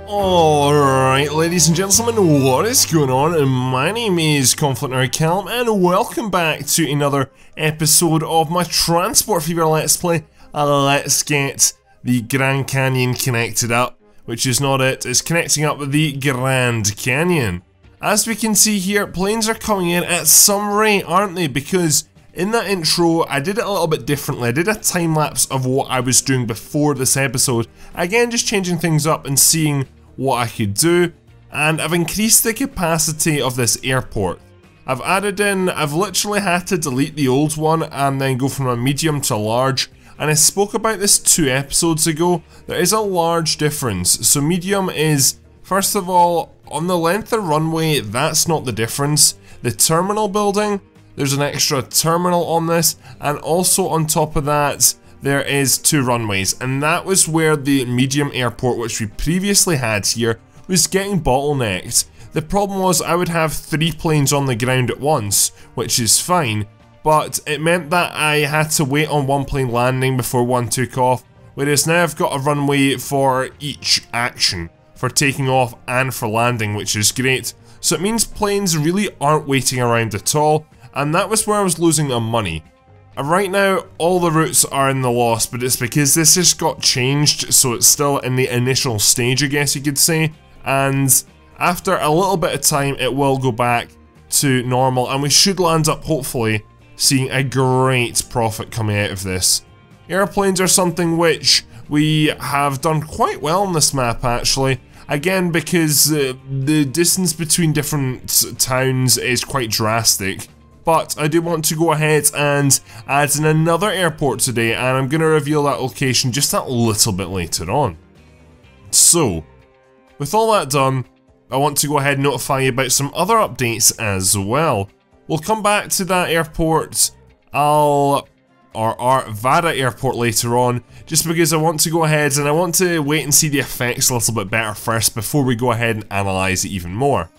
Alright, ladies and gentlemen, what is going on? My name is ConflctNerd Callum, and welcome back to another episode of my Transport Fever Let's Play. Let's get the Grand Canyon connected up, which is not it, it's connecting up with the Grand Canyon. As we can see here, planes are coming in at some rate, aren't they? Because in that intro, I did it a little bit differently. I did a time lapse of what I was doing before this episode. Again, just changing things up and seeing what I could do, and I've increased the capacity of this airport. I've literally had to delete the old one and then go from a medium to large, and I spoke about this 2 episodes ago. There is a large difference. So medium is, first of all, on the length of runway, that's not the difference. The terminal building, there's an extra terminal on this, and also on top of that, there is 2 runways, and that was where the medium airport, which we previously had here, was getting bottlenecked. The problem was I would have 3 planes on the ground at once, which is fine, but it meant that I had to wait on 1 plane landing before 1 took off, whereas now I've got a runway for each action, for taking off and for landing, which is great. So it means planes really aren't waiting around at all, and that was where I was losing the money. Right now, all the routes are in the loss, but it's because this just got changed, so it's still in the initial stage, I guess you could say, and after a little bit of time, it will go back to normal, and we should land up, hopefully, seeing a great profit coming out of this. Airplanes are something which we have done quite well on this map, actually, again, because the distance between different towns is quite drastic. But I do want to go ahead and add in another airport today, and I'm going to reveal that location just a little bit later on. So, with all that done, I want to go ahead and notify you about some other updates as well. We'll come back to that airport, our Vada airport later on, just because I want to go ahead and I want to wait and see the effects a little bit better first before we go ahead and analyse it even more.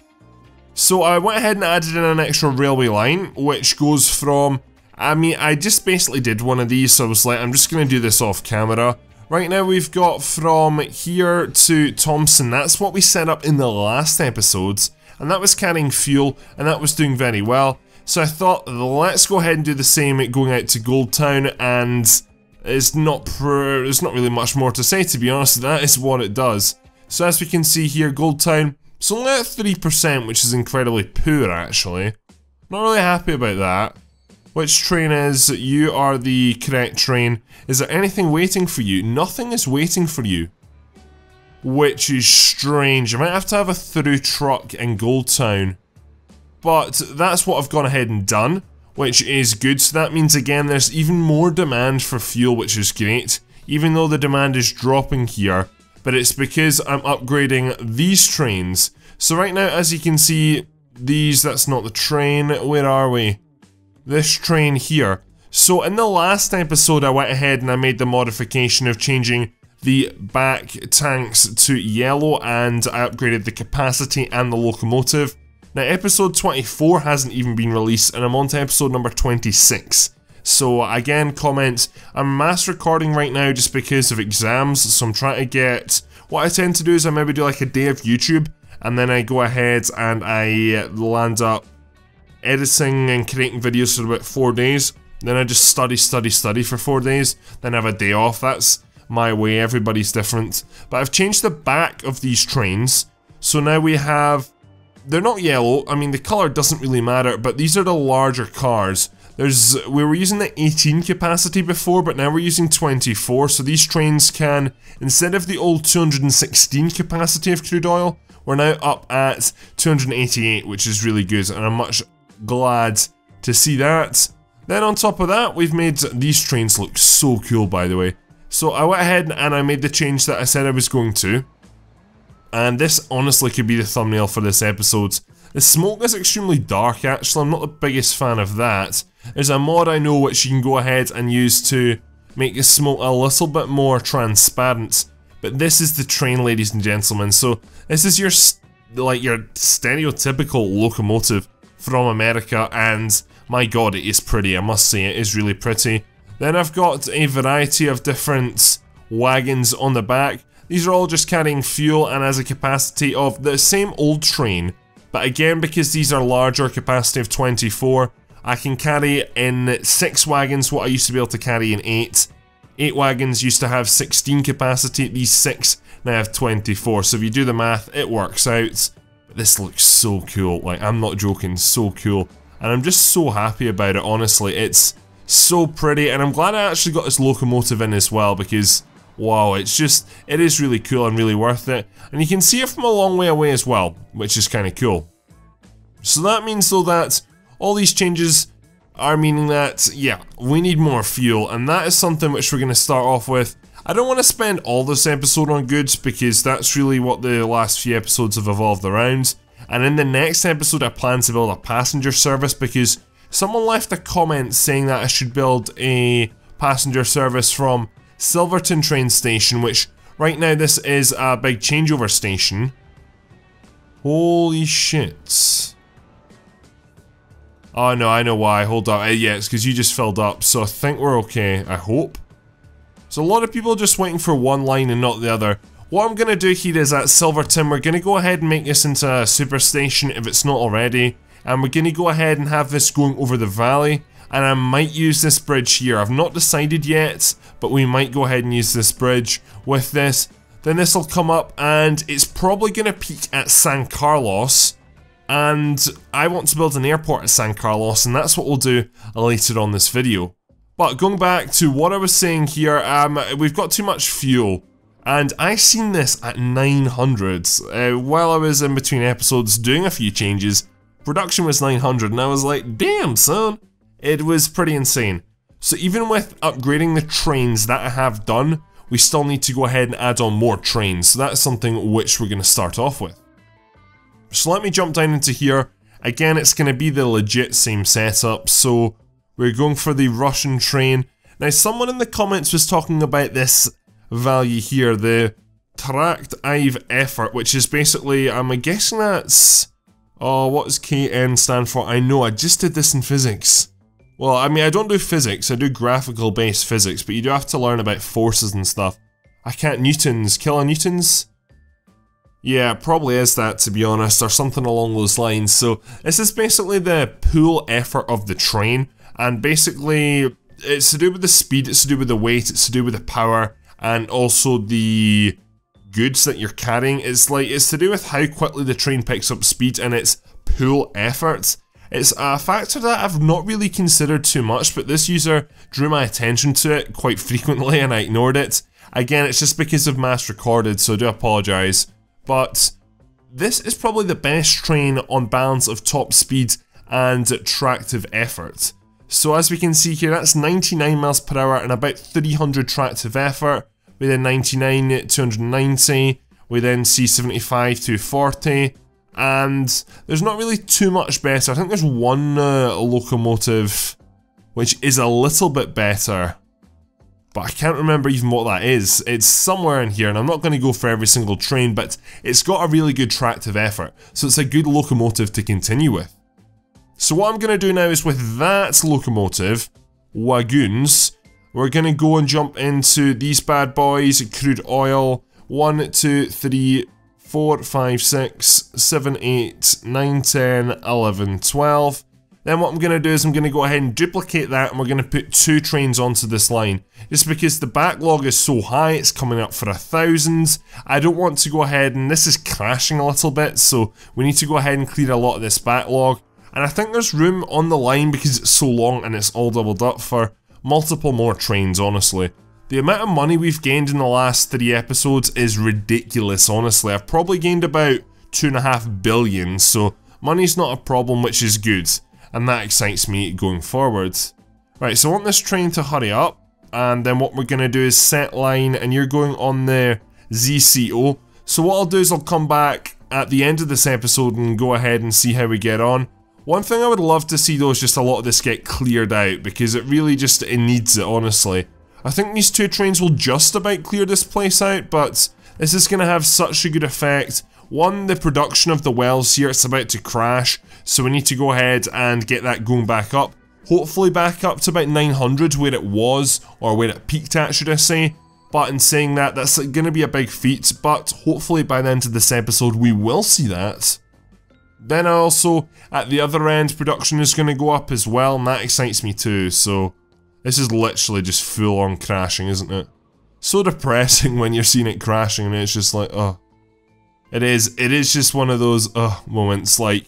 So I went ahead and added in an extra railway line, which goes from, I just basically did one of these, so I was like, I'm just going to do this off camera. Right now we've got from here to Thompson, that's what we set up in the last episodes, and that was carrying fuel, and that was doing very well. So I thought, let's go ahead and do the same going out to Goldtown, and there's not really much more to say, to be honest, that is what it does. So as we can see here, Goldtown, it's only at 3%, which is incredibly poor, actually. Not really happy about that. Which train is? You are the correct train. Is there anything waiting for you? Nothing is waiting for you. Which is strange. I might have to have a through truck in Goldtown. But that's what I've gone ahead and done, which is good. So that means, again, there's even more demand for fuel, which is great. Even though the demand is dropping here. But it's because I'm upgrading these trains. So right now, as you can see, that's not the train, where are we? This train here. So in the last episode, I went ahead and I made the modification of changing the back tanks to yellow, and I upgraded the capacity and the locomotive. Now episode 24 hasn't even been released, and I'm on to episode number 26. So again, comments, I'm mass recording right now just because of exams, so I'm trying to get, what I tend to do is I maybe do like a day of YouTube, and then I go ahead and I land up editing and creating videos for about 4 days, then I just study for 4 days, then I have a day off. That's my way, everybody's different. But I've changed the back of these trains, so now we have, they're not yellow, I mean the colour doesn't really matter, but these are the larger cars. We were using the 18 capacity before, but now we're using 24, so these trains can, instead of the old 216 capacity of crude oil, we're now up at 288, which is really good, and I'm much glad to see that. Then on top of that, we've made these trains look so cool, by the way. So I went ahead and I made the change that I said I was going to, and this honestly could be the thumbnail for this episode. The smoke is extremely dark, actually, I'm not the biggest fan of that. There's a mod I know which you can go ahead and use to make the smoke a little bit more transparent. But this is the train, ladies and gentlemen, so this is your stereotypical locomotive from America, and my god, it is pretty, I must say, it is really pretty. Then I've got a variety of different wagons on the back. These are all just carrying fuel and has a capacity of the same old train, but again, because these are larger, capacity of 24, I can carry in 6 wagons what I used to be able to carry in 8. 8 wagons used to have 16 capacity, these 6 now have 24, so if you do the math, it works out. But this looks so cool, like, I'm not joking, so cool. And I'm just so happy about it, honestly. It's so pretty, and I'm glad I actually got this locomotive in as well, because wow, it is really cool and really worth it. And you can see it from a long way away as well, which is kind of cool. So that means though that all these changes are meaning that, yeah, we need more fuel, and that is something which we're going to start off with. I don't want to spend all this episode on goods, because that's really what the last few episodes have evolved around. And in the next episode I plan to build a passenger service, because someone left a comment saying that I should build a passenger service from Silverton train station, which right now this is a big changeover station. Holy shit. Oh no, I know why, hold up. Yeah, it's because you just filled up, so I think we're okay, I hope. So a lot of people just waiting for one line and not the other. What I'm going to do here is at Silverton, we're going to go ahead and make this into a super station if it's not already. And we're going to go ahead and have this going over the valley. And I might use this bridge here. I've not decided yet, but we might go ahead and use this bridge with this. Then this will come up and it's probably going to peak at San Carlos. And I want to build an airport at San Carlos, and that's what we'll do later on this video. But going back to what I was saying here, we've got too much fuel. And I seen this at 900 while I was in between episodes doing a few changes. Production was 900 and I was like, damn son. It was pretty insane. So even with upgrading the trains that I have done, we still need to go ahead and add on more trains. So that's something which we're going to start off with. So let me jump down into here. Again, it's going to be the legit same setup. So we're going for the Russian train. Now someone in the comments was talking about this value here, the tracked IVE effort, which is basically, I'm guessing that's, oh, what does KN stand for? I know, I just did this in physics. Well, I mean, I don't do physics, I do graphical based physics, but you do have to learn about forces and stuff. I can't, newtons, kilonewtons? Yeah, it probably is that, to be honest, or something along those lines. So this is basically the pull effort of the train, and basically it's to do with the speed, it's to do with the weight, it's to do with the power, and also the goods that you're carrying. It's to do with how quickly the train picks up speed and its pull effort. It's a factor that I've not really considered too much, but this user drew my attention to it quite frequently and I ignored it. Again, it's just because of mass recorded, so I do apologise. But this is probably the best train on balance of top speed and tractive effort. So as we can see here, that's 99 miles per hour and about 300 tractive effort. We then 99, 290, we then see 75 to 40. And there's not really too much better. I think there's one locomotive which is a little bit better, but I can't remember even what that is. It's somewhere in here, and I'm not going to go for every single train, but it's got a really good tractive effort, so it's a good locomotive to continue with. So what I'm going to do now is with that locomotive, wagoons, we're going to go and jump into these bad boys, crude oil, 1, 2, 3, 4, 5, 6, 7, 8, 9, 10, 11, 12. Then what I'm going to do is I'm going to go ahead and duplicate that, and we're going to put 2 trains onto this line. Just because the backlog is so high, it's coming up for 1,000. I don't want to go ahead, and this is crashing a little bit, so we need to go ahead and clear a lot of this backlog. And I think there's room on the line, because it's so long and it's all doubled up, for multiple more trains, honestly. The amount of money we've gained in the last 3 episodes is ridiculous, honestly. I've probably gained about 2.5 billion, so money's not a problem, which is good. And that excites me going forward. Right, so I want this train to hurry up, and then what we're going to do is set line, and you're going on the ZCO. So what I'll do is I'll come back at the end of this episode and go ahead and see how we get on. One thing I would love to see though is just a lot of this get cleared out, because it really just, it needs it, honestly. I think these 2 trains will just about clear this place out, but this is going to have such a good effect. One, the production of the wells here, it's about to crash, so we need to go ahead and get that going back up. Hopefully back up to about 900 where it was, or where it peaked at, should I say. But in saying that, that's going to be a big feat, but hopefully by the end of this episode we will see that. Then also, at the other end, production is going to go up as well, and that excites me too, so this is literally just full on crashing, isn't it? So depressing when you're seeing it crashing, and it's just like, oh. It is just one of those, moments, like,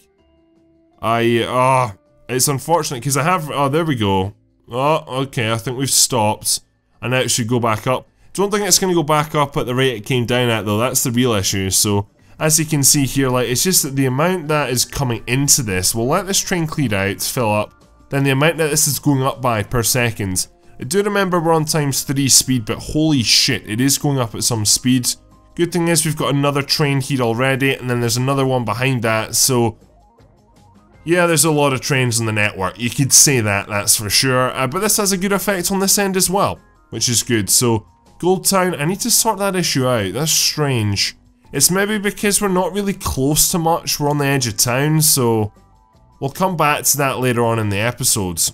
it's unfortunate, because I have, there we go. Oh, okay, I think we've stopped, and now it should go back up. Don't think it's going to go back up at the rate it came down at though, that's the real issue. So, as you can see here, like, it's just that the amount that is coming into this, we'll let this train clear out, fill up, then the amount that this is going up by per second. I do remember we're on ×3 speed, but holy shit, it is going up at some speed. Good thing is we've got another train here already, and then there's another one behind that, so yeah, there's a lot of trains on the network, you could say that, that's for sure, but this has a good effect on this end as well, which is good. So Gold Town, I need to sort that issue out, that's strange. It's maybe because we're not really close to much, we're on the edge of town, so we'll come back to that later on in the episodes.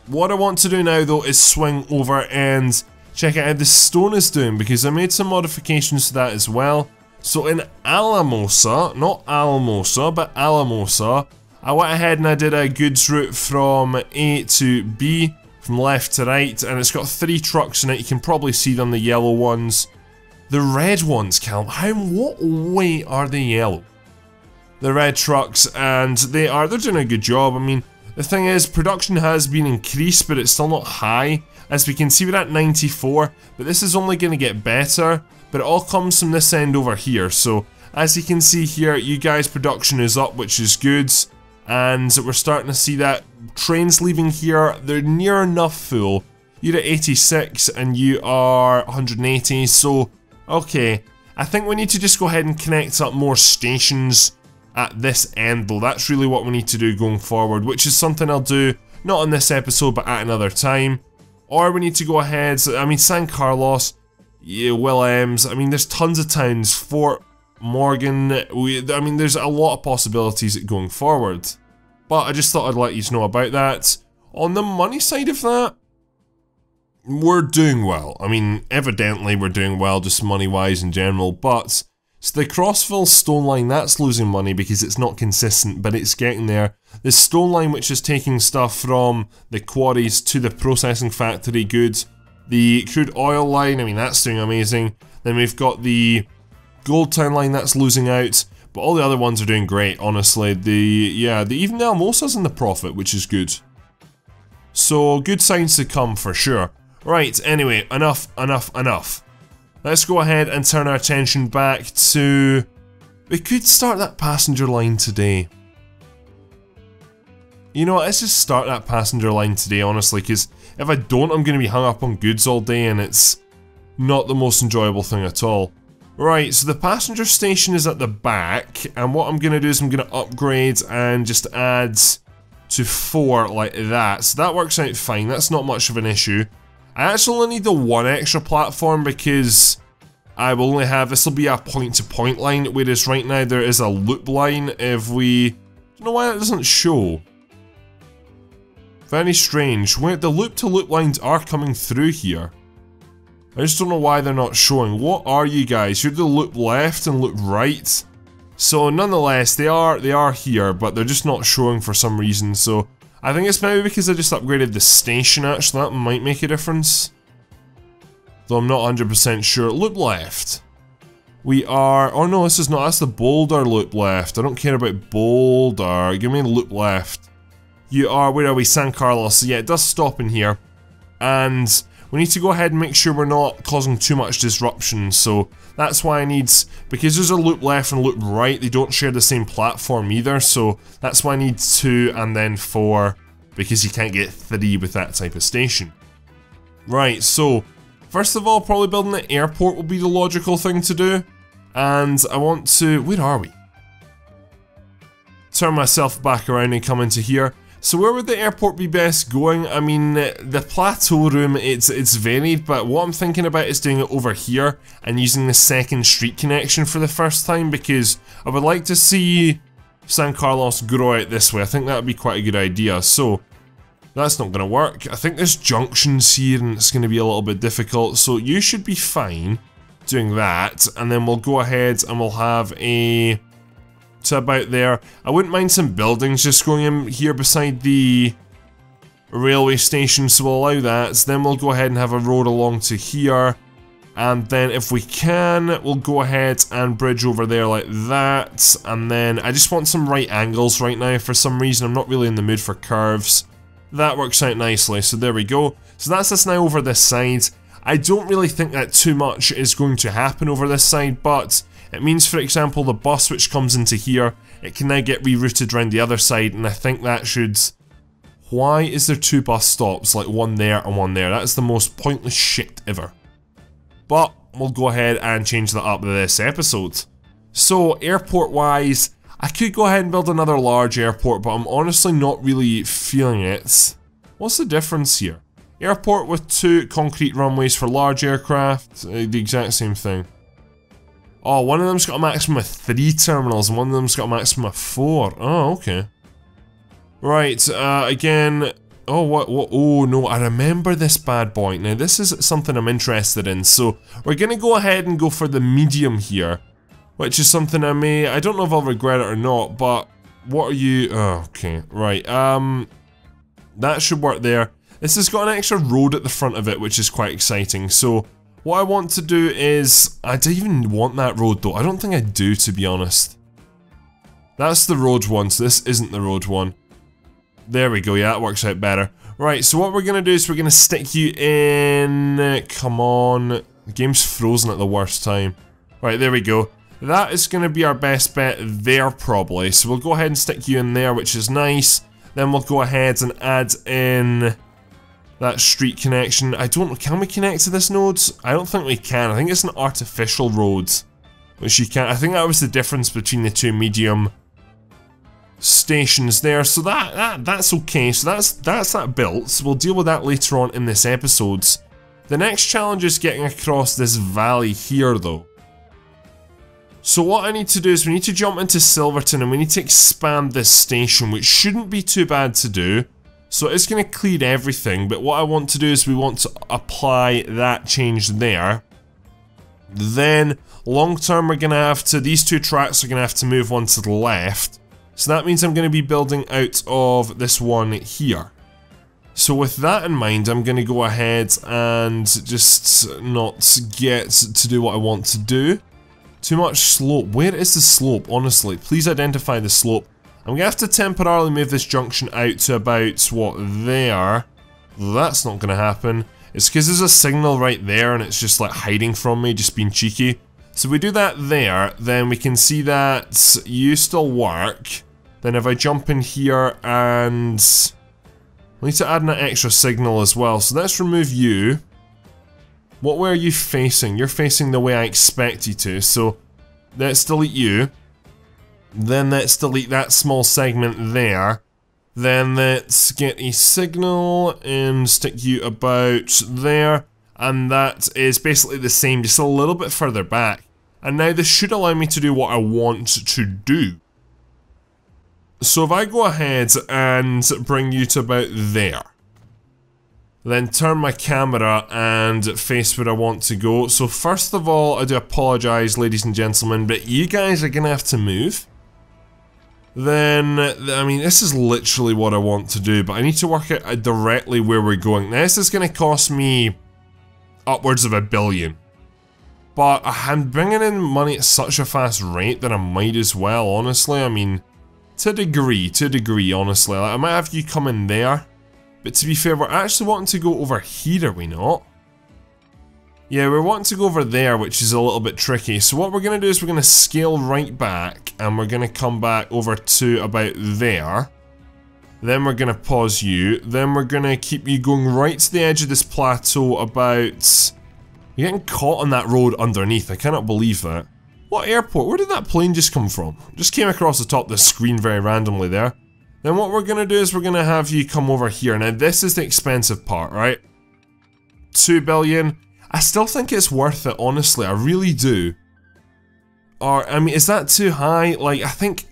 What I want to do now though is swing over and check out how the stone is doing, because I made some modifications to that as well. So in Alamosa, not Alamosa, but Alamosa, I went ahead and I did a goods route from A to B, from left to right, and it's got 3 trucks in it. You can probably see them, the yellow ones. The red ones, Calum, what way are they yellow? The red trucks, and they're doing a good job. I mean, the thing is, production has been increased, but it's still not high. As we can see, we're at 94, but this is only going to get better, but it all comes from this end over here. So, as you can see here, you guys' production is up, which is good, and we're starting to see that trains leaving here, they're near enough full. You're at 86, and you are 180, so, okay. I think we need to just go ahead and connect up more stations at this end though. That's really what we need to do going forward, which is something I'll do, not in this episode, but at another time. Or we need to go ahead, I mean, San Carlos, yeah, Williams, I mean, there's tons of towns, Fort Morgan, I mean, there's a lot of possibilities going forward. But I just thought I'd let you know about that. On the money side of that, we're doing well. I mean, evidently we're doing well, just money-wise in general, but so the Crossville Stone Line, that's losing money because it's not consistent, but it's getting there. The Stone Line, which is taking stuff from the quarries to the processing factory, good. The Crude Oil Line, I mean, that's doing amazing. Then we've got the Gold Town Line, that's losing out, but all the other ones are doing great, honestly. Even the Almosa's in the profit, which is good. So, good signs to come for sure. Right, anyway, enough. Let's go ahead and turn our attention back to... We could start that passenger line today. You know what, let's just start that passenger line today, honestly, because if I don't, I'm going to be hung up on goods all day, and it's not the most enjoyable thing at all. Right, so the passenger station is at the back, and what I'm going to do is I'm going to upgrade and just add to 4 like that. So that works out fine, that's not much of an issue. I actually only need the 1 extra platform because I will only have, this will be a point-to-point line, whereas right now there is a loop line. If we, I don't know why that doesn't show. Very strange. Wait, the loop-to-loop lines are coming through here. I just don't know why they're not showing. What are you guys? You're the loop left and loop right. So nonetheless, they are here, but they're just not showing for some reason. So I think it's maybe because I just upgraded the station, actually. That might make a difference. Though I'm not 100% sure. Loop left. We are... Oh no, this is not. That's the Boulder loop left. I don't care about Boulder. Give me the loop left. You are... Where are we? San Carlos. So yeah, it does stop in here. And we need to go ahead and make sure we're not causing too much disruption. So that's why I need... Because there's a loop left and a loop right, they don't share the same platform either. So that's why I need 2 and then 4. Because you can't get 3 with that type of station. Right, so... First of all, probably building the airport will be the logical thing to do. And I want to... Where are we? Turn myself back around and come into here. So where would the airport be best going? I mean, the plateau room, it's varied, but what I'm thinking about is doing it over here and using the second street connection for the first time, because I would like to see San Carlos grow out this way. I think that would be quite a good idea. So, That's not going to work. I think there's junctions here and it's going to be a little bit difficult. So you should be fine doing that. And then we'll go ahead and we'll have a... to about there. I wouldn't mind some buildings just going in here beside the railway station. So we'll allow that. So then we'll go ahead and have a road along to here. And then if we can, we'll go ahead and bridge over there like that. And then I just want some right angles right now. For some reason, I'm not really in the mood for curves. That works out nicely, so there we go. So that's us now over this side. I don't really think that too much is going to happen over this side, but it means, for example, the bus which comes into here, it can now get rerouted around the other side, and I think that should... Why is there 2 bus stops, like one there and one there? That's the most pointless shit ever. But we'll go ahead and change that up this episode. So, airport-wise, I could go ahead and build another large airport, but I'm honestly not really feeling it. What's the difference here? Airport with 2 concrete runways for large aircraft, the exact same thing. Oh, one of them's got a maximum of 3 terminals, and one of them's got a maximum of 4. Oh, okay. Right, again... Oh, what? Oh, no, I remember this bad boy. Now, this is something I'm interested in, so we're gonna go ahead and go for the medium here, which is something I don't know if I'll regret it or not, but what are you... Oh, okay, right, that should work there. This has got an extra road at the front of it, which is quite exciting, so what I want to do is... I don't even want that road, though. I don't think I do, to be honest. That's the road one, so this isn't the road one. There we go, yeah, that works out better. Right, so what we're gonna do is we're gonna stick you in... Come on. The game's frozen at the worst time. Right, there we go. That is gonna be our best bet there, probably. So we'll go ahead and stick you in there, which is nice. Then we'll go ahead and add in that street connection. I don't know, can we connect to this node? I don't think we can. I think it's an artificial road, which you can't. I think that was the difference between the 2 medium stations there, so that's okay. So that's that built, so we'll deal with that later on in this episode. The next challenge is getting across this valley here, though. So what I need to do is we need to jump into Silverton and we need to expand this station, which shouldn't be too bad to do. So it's going to clear everything, but what I want to do is we want to apply that change there. Then long term we're going to have to, these 2 tracks are going to have to move one to the left. So that means I'm going to be building out of this one here. So with that in mind, I'm going to go ahead and just not get to do what I want to do. Too much slope. Where is the slope, honestly? Please identify the slope. I'm going to have to temporarily move this junction out to about, what, there. That's not going to happen. It's because there's a signal right there and it's just like hiding from me, just being cheeky. So we do that there, then we can see that you still work. Then if I jump in here and... I need to add an extra signal as well, so let's remove you. What way are you facing? You're facing the way I expect you to, so let's delete you. Then let's delete that small segment there. Then let's get a signal and stick you about there. And that is basically the same, just a little bit further back. And now this should allow me to do what I want to do. So if I go ahead and bring you to about there, then turn my camera and face where I want to go. So first of all, I do apologise, ladies and gentlemen, but you guys are going to have to move. Then, I mean, this is literally what I want to do, but I need to work out directly where we're going. Now, this is going to cost me upwards of $1 billion. But I'm bringing in money at such a fast rate that I might as well, honestly. I mean... To a degree, honestly. Like, I might have you come in there. But to be fair, we're actually wanting to go over here, are we not? Yeah, we're wanting to go over there, which is a little bit tricky. So what we're going to do is we're going to scale right back. And we're going to come back over to about there. Then we're going to pause you. Then we're going to keep you going right to the edge of this plateau about... You're getting caught on that road underneath. I cannot believe that. What airport? Where did that plane just come from? Just came across the top of the screen very randomly there. Then what we're going to do is we're going to have you come over here. Now this is the expensive part, right? 2 billion. I still think it's worth it, honestly. I really do. Or, I mean, is that too high? Like, I think,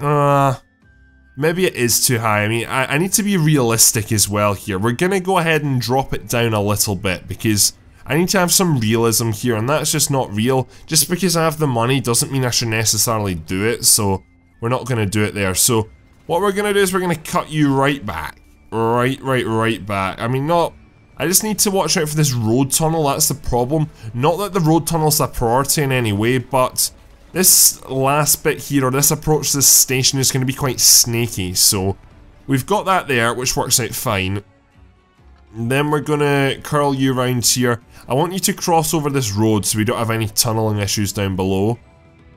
maybe it is too high. I mean, I need to be realistic as well here. We're gonna go ahead and drop it down a little bit because I need to have some realism here, and that's just not real. Just because I have the money doesn't mean I should necessarily do it, so we're not gonna do it there. So what we're gonna do is we're gonna cut you right back. Right back. I mean, I just need to watch out for this road tunnel, that's the problem. Not that the road tunnel's a priority in any way, but this last bit here, or this approach to this station, is going to be quite snaky. So we've got that there, which works out fine. Then we're going to curl you around here. I want you to cross over this road so we don't have any tunneling issues down below.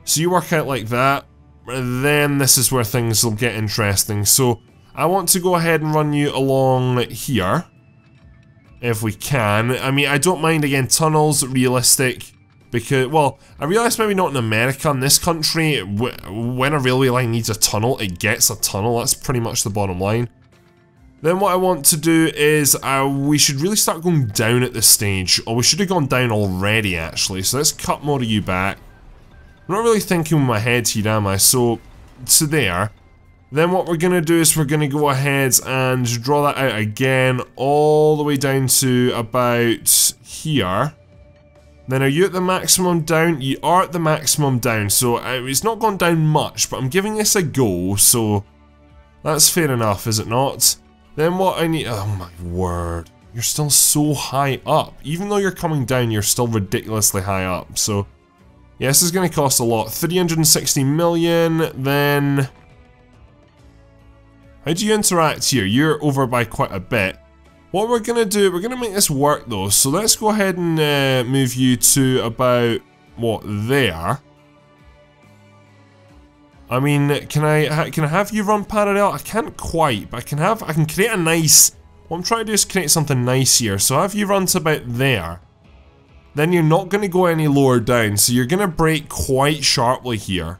So you work out like that. Then this is where things will get interesting. So I want to go ahead and run you along here, if we can. I mean, I don't mind, again, tunnels, realistic, because, well, I realise maybe not in America. In this country, when a railway line needs a tunnel, it gets a tunnel. That's pretty much the bottom line. Then what I want to do is, we should really start going down at this stage, or we should have gone down already, actually. So let's cut more of you back. I'm not really thinking with my head here, am I? So there. Then what we're going to do is we're going to go ahead and draw that out again, all the way down to about here. Then are you at the maximum down? You are at the maximum down, so it's not gone down much, but I'm giving this a go, so that's fair enough, is it not? Then what I need, oh my word, you're still so high up. Even though you're coming down, you're still ridiculously high up, so yeah, this is going to cost a lot. 360 million, then how do you interact here? You're over by quite a bit. What we're gonna do, we're gonna make this work though, so let's go ahead and move you to about, what, there? I mean, can I have you run parallel? I can't quite, but I can create a nice, what I'm trying to do is create something nice here, so have you run to about there. Then you're not gonna go any lower down, so you're gonna break quite sharply here.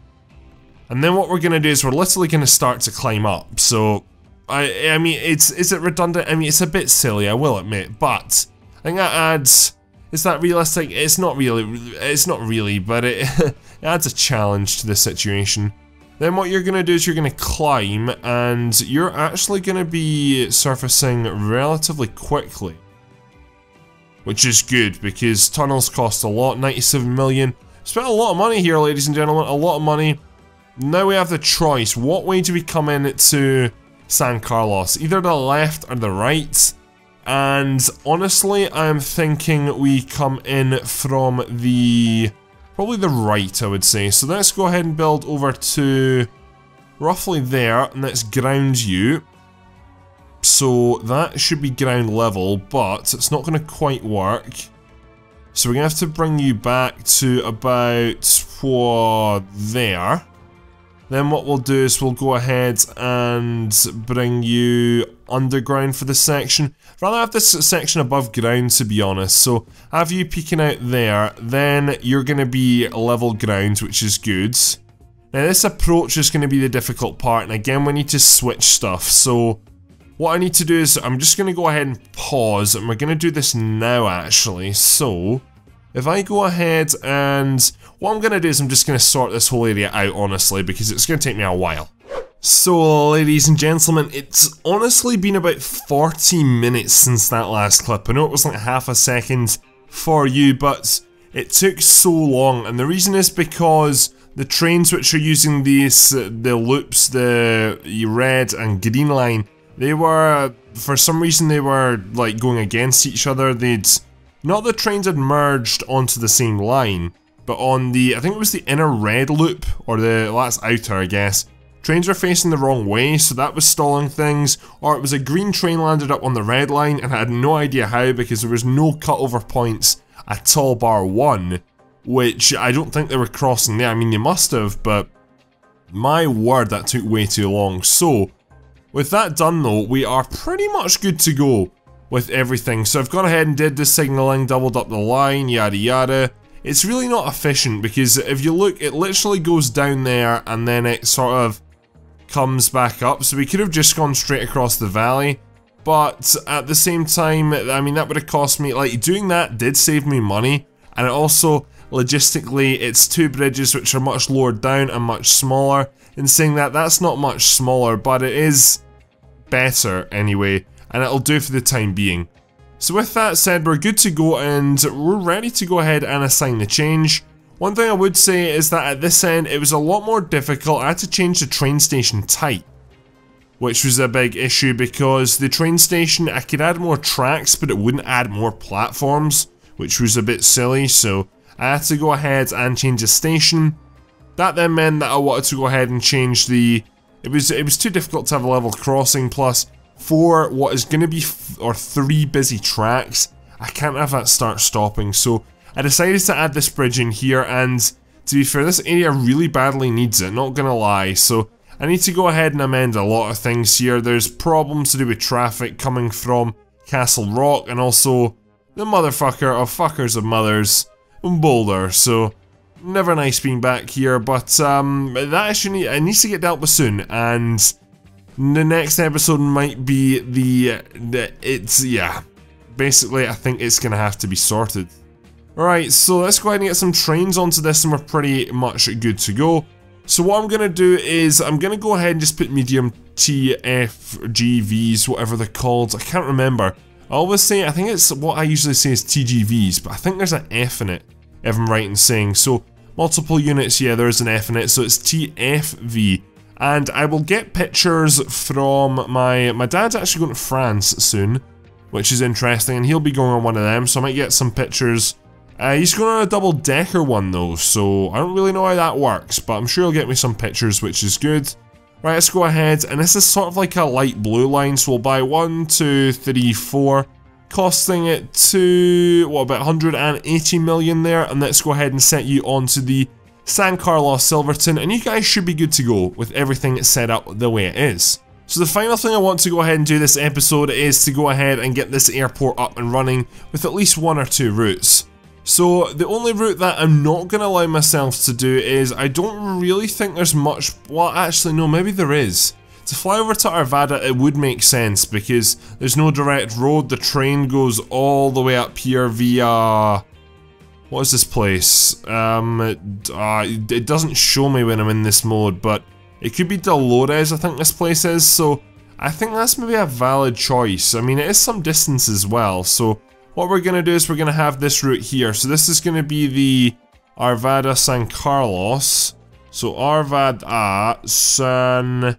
And then what we're going to do is we're literally going to start to climb up. So, I mean, is it redundant? I mean, it's a bit silly, I will admit. But, I think that adds, is that realistic? It's not really, but it adds a challenge to the situation. Then what you're going to do is you're going to climb, and you're actually going to be surfacing relatively quickly. Which is good, because tunnels cost a lot, 97 million. Spent a lot of money here, ladies and gentlemen, a lot of money. Now we have the choice. What way do we come in to San Carlos? Either the left or the right. And honestly, I'm thinking we come in from probably the right, I would say. So let's go ahead and build over to roughly there, and let's ground you. So that should be ground level, but it's not going to quite work. So we're going to have to bring you back to about there. Then what we'll do is we'll go ahead and bring you underground for this section. I'd rather have this section above ground, to be honest. So have you peeking out there, then you're going to be level ground, which is good. Now this approach is going to be the difficult part, and again we need to switch stuff. So what I need to do is I'm just going to go ahead and pause, and we're going to do this now actually. So if I go ahead and what I'm going to do is I'm just going to sort this whole area out, honestly, because it's going to take me a while. So, ladies and gentlemen, it's honestly been about 40 minutes since that last clip. I know it was like half a second for you, but it took so long, and the reason is because the trains which are using these, the loops, the red and green line, they were, for some reason they were like going against each other. Not the trains had merged onto the same line, but on the, I think it was the inner red loop, or that's outer I guess, trains were facing the wrong way, so that was stalling things. Or it was a green train landed up on the red line, and I had no idea how because there was no cutover points at all bar one, which I don't think they were crossing there. I mean, they must have, but my word, that took way too long. So, with that done though, we are pretty much good to go with everything. So I've gone ahead and did the signalling, doubled up the line, yada yada. It's really not efficient because if you look, it literally goes down there and then it sort of comes back up. So we could have just gone straight across the valley, but at the same time, I mean, that would have cost me, like, doing that did save me money. and it also, logistically, it's 2 bridges which are much lower down and much smaller. In saying that, that's not much smaller, but it is better anyway, and it'll do for the time being. So with that said, we're good to go and we're ready to go ahead and assign the change. One thing I would say is that at this end, it was a lot more difficult. I had to change the train station type, which was a big issue because the train station, I could add more tracks, but it wouldn't add more platforms, which was a bit silly, so I had to go ahead and change the station. That then meant that I wanted to go ahead and change the... It was too difficult to have a level crossing, plus for what is going to be 3 busy tracks, I can't have that start stopping, so I decided to add this bridge in here, and to be fair, this area really badly needs it, not gonna lie, so I need to go ahead and amend a lot of things here. There's problems to do with traffic coming from Castle Rock, and also the motherfucker of fuckers of mothers, Boulder, so never nice being back here, but that issue it needs to get dealt with soon, and the next episode might be yeah, basically I think it's gonna have to be sorted. Alright, so let's go ahead and get some trains onto this and we're pretty much good to go. So what I'm gonna do is, I'm gonna go ahead and just put medium TFGVs, whatever they're called, I can't remember. I always say, I think it's what I usually say is TGVs, but I think there's an F in it, if I'm right in saying. So, multiple units, yeah, there is an F in it, so it's TFV. And I will get pictures from my dad's actually going to France soon, which is interesting, and he'll be going on one of them, so I might get some pictures. He's going on a double-decker one though, so I don't really know how that works, but I'm sure he'll get me some pictures, which is good. Right, let's go ahead, and this is sort of like a light blue line, so we'll buy 1, 2, 3, 4, costing it to, what, about 180 million there, and let's go ahead and set you onto the San Carlos Silverton, and you guys should be good to go with everything set up the way it is. So the final thing I want to go ahead and do this episode is to go ahead and get this airport up and running with at least 1 or 2 routes. So the only route that I'm not going to allow myself to do is, I don't really think there's much, well actually no, maybe there is. To fly over to Arvada it would make sense because there's no direct road, the train goes all the way up here via... What is this place? It doesn't show me when I'm in this mode, but it could be Dolores I think this place is, so I think that's maybe a valid choice. I mean it is some distance as well, so what we're going to do is we're going to have this route here. So this is going to be the Arvada San Carlos. So Arvada San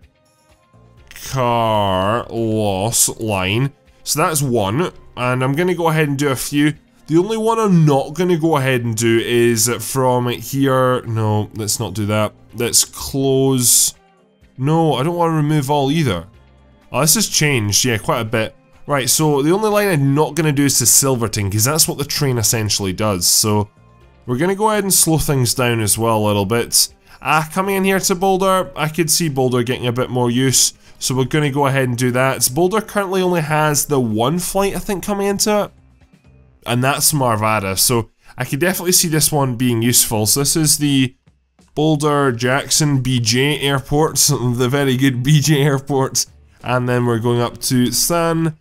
Carlos line. So that's 1, and I'm going to go ahead and do a few. The only one I'm not going to go ahead and do is from here. No, let's not do that. Let's close. No, I don't want to remove all either. Oh, this has changed, yeah, quite a bit. Right, so the only line I'm not going to do is to Silverton, because that's what the train essentially does. So we're going to go ahead and slow things down as well a little bit. Coming in here to Boulder, I could see Boulder getting a bit more use, so we're going to go ahead and do that. Boulder currently only has the 1 flight, I think, coming into it, and that's from Arvada, so I could definitely see this one being useful. So this is the Boulder Jackson BJ Airport, the very good BJ Airport, and then we're going up to San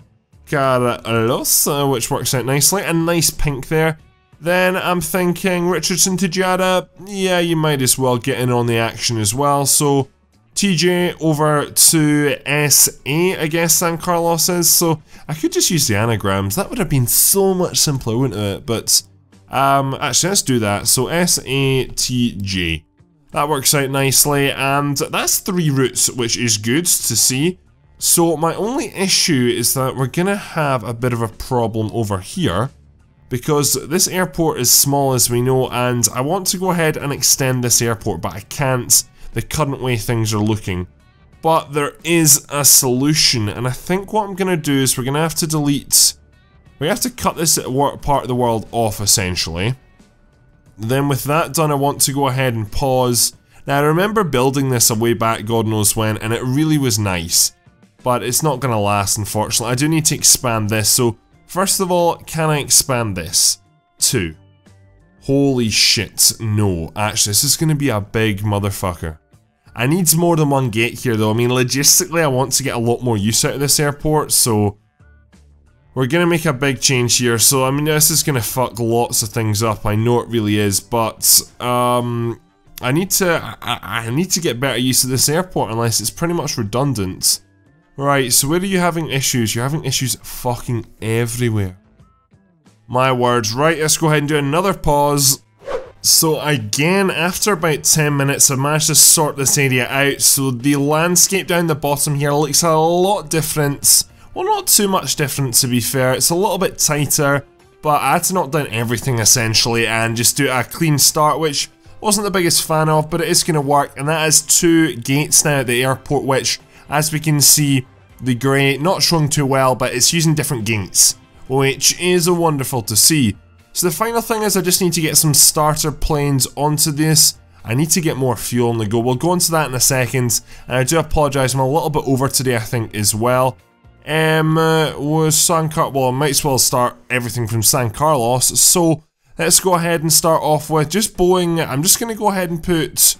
Carlos, which works out nicely, and nice pink there. Then I'm thinking Richardson to Jada, yeah, you might as well get in on the action as well. So TJ over to SA, I guess San Carlos is, so I could just use the anagrams, that would have been so much simpler, wouldn't it? But actually let's do that, so SATJ. That works out nicely, and that's 3 routes, which is good to see. So my only issue is that we're gonna have a bit of a problem over here, because this airport is small as we know, and I want to go ahead and extend this airport, but I can't, the current way things are looking. But there is a solution, and I think what I'm gonna do is we're gonna have to delete, we have to cut this part of the world off essentially. Then with that done, I want to go ahead and pause. Now I remember building this a way back God knows when, and it really was nice. But it's not going to last, unfortunately. I do need to expand this, so first of all, can I expand this? 2. Holy shit, no. Actually, this is going to be a big motherfucker. I need more than 1 gate here though. I mean, logistically, I want to get a lot more use out of this airport, so we're gonna make a big change here. So I mean, this is gonna fuck lots of things up. I know it really is, but I need to get better use of this airport, unless it's pretty much redundant. Right, so where are you having issues? You're having issues fucking everywhere. My words. Right, let's go ahead and do another pause. So again, after about 10 minutes, I managed to sort this area out. So the landscape down the bottom here looks a lot different. Well, not too much different, to be fair. It's a little bit tighter, but I had to knock down everything essentially and just do a clean start, which wasn't the biggest fan of, but it is going to work. And that is 2 gates now at the airport, which, as we can see, the grey, not showing too well, but it's using different gates, which is wonderful to see. So the final thing is I just need to get some starter planes onto this. I need to get more fuel on the go. We'll go into that in a second, and I do apologise, I'm a little bit over today, I think, as well. Was well, I might as well start everything from San Carlos, so let's go ahead and start off with just Boeing. I'm just going to go ahead and put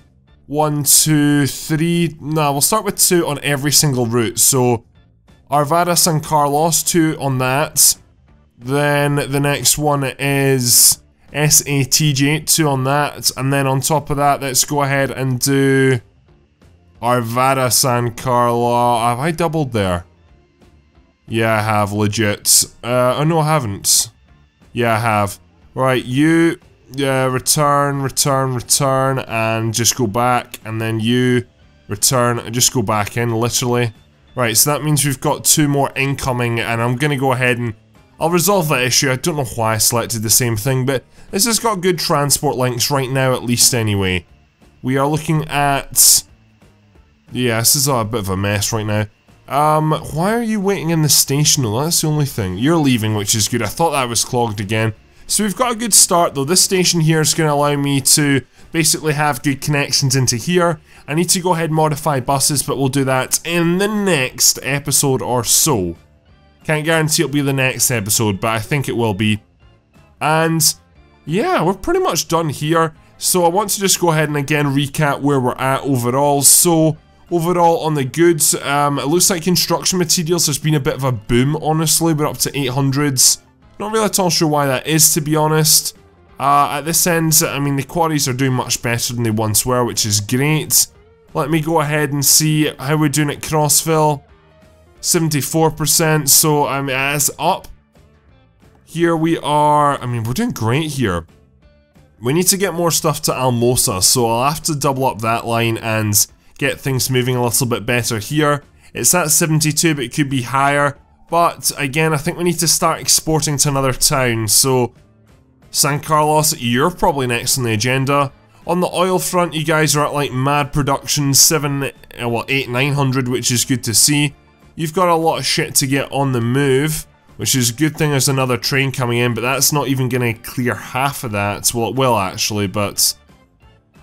1, 2, 3, no, we'll start with 2 on every single route. So Arvada San Carlos, 2 on that. Then the next one is SATJ, 2 on that. And then on top of that, let's go ahead and do Arvada San Carlos. Have I doubled there? Yeah, I have, legit. Oh no, I haven't. Yeah, I have. Right, you, return, and just go back, and then you, return, and just go back in, literally. Right, so that means we've got 2 more incoming, and I'm gonna go ahead and I'll resolve that issue. I don't know why I selected the same thing, but this has got good transport links right now, at least anyway. We are looking at... yeah, this is a bit of a mess right now. Why are you waiting in the station though? That's the only thing. You're leaving, which is good. I thought that was clogged again. So we've got a good start though. This station here is going to allow me to basically have good connections into here. I need to go ahead and modify buses, but we'll do that in the next episode or so. Can't guarantee it'll be the next episode, but I think it will be. And yeah, we're pretty much done here. So I want to just go ahead and again recap where we're at overall. So overall on the goods, it looks like construction materials, there's been a bit of a boom, honestly. We're up to 800s. Not really at all sure why that is, to be honest. At this end, I mean, the quarries are doing much better than they once were, which is great. Let me go ahead and see how we're doing at Crossville. 74%, so I mean, it's up. Here we are, I mean, we're doing great here. We need to get more stuff to Almosa, so I'll have to double up that line and get things moving a little bit better here. It's at 72, but it could be higher. But again, I think we need to start exporting to another town. So San Carlos, you're probably next on the agenda. On the oil front, you guys are at like mad production, 8, 900, which is good to see. You've got a lot of shit to get on the move, which is a good thing there's another train coming in, but that's not even going to clear half of that. Well, it will actually, but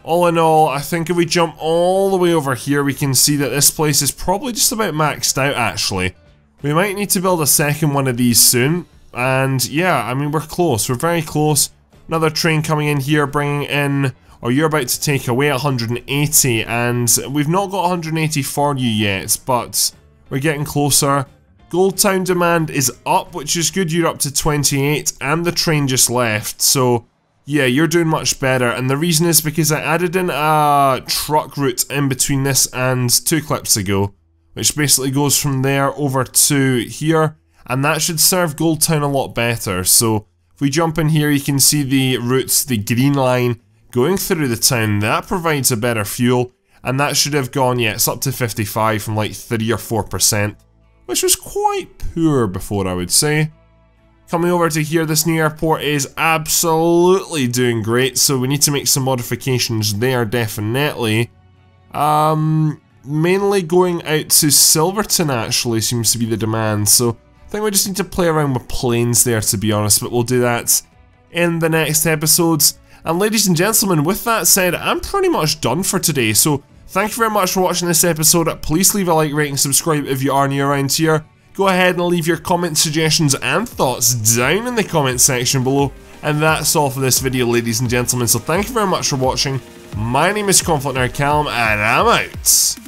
all in all, I think if we jump all the way over here, we can see that this place is probably just about maxed out, actually. We might need to build a second one of these soon, and yeah, I mean, we're close, we're very close. Another train coming in here, bringing in, or you're about to take away 180, and we've not got 180 for you yet, but we're getting closer. Gold Town demand is up, which is good, you're up to 28, and the train just left, so yeah, you're doing much better, and the reason is because I added in a truck route in between this and 2 clips ago, which basically goes from there over to here, and that should serve Gold Town a lot better. So if we jump in here, you can see the routes, the green line going through the town, that provides a better fuel, and that should have gone, yeah, it's up to 55 from like 3 or 4%, which was quite poor before, I would say. Coming over to here, this new airport is absolutely doing great, so we need to make some modifications there, definitely. Mainly going out to Silverton, actually, seems to be the demand, so I think we just need to play around with planes there, to be honest, but we'll do that in the next episodes. And ladies and gentlemen, with that said, I'm pretty much done for today, so thank you very much for watching this episode. Please leave a like, rate, and subscribe if you are new around here. Go ahead and leave your comments, suggestions, and thoughts down in the comment section below. And that's all for this video, ladies and gentlemen, so thank you very much for watching. My name is ConflctNerd Callum, and I'm out.